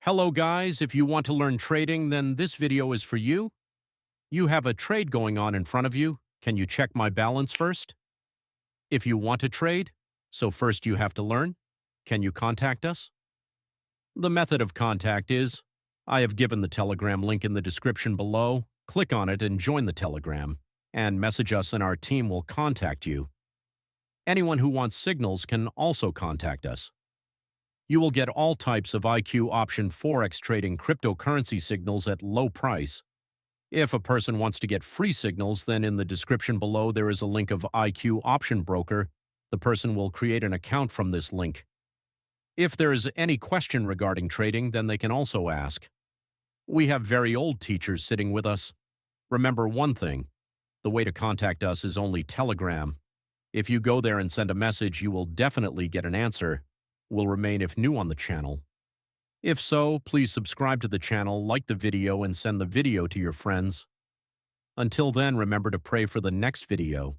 Hello guys, if you want to learn trading, then this video is for you. You have a trade going on in front of you. Can you check my balance first? If you want to trade, so first you have to learn. Can you contact us? The method of contact is, I have given the Telegram link in the description below. Click on it and join the Telegram, and message us and our team will contact you. Anyone who wants signals can also contact us. You will get all types of IQ option forex trading cryptocurrency signals at low price. If a person wants to get free signals, then in the description below there is a link of IQ option broker. The person will create an account from this link. If there is any question regarding trading, then they can also ask. We have very old teachers sitting with us. Remember one thing, the way to contact us is only Telegram. If you go there and send a message, you will definitely get an answer. Will remain if new on the channel. If so, please subscribe to the channel, like the video, and send the video to your friends. Until then, remember to pray for the next video.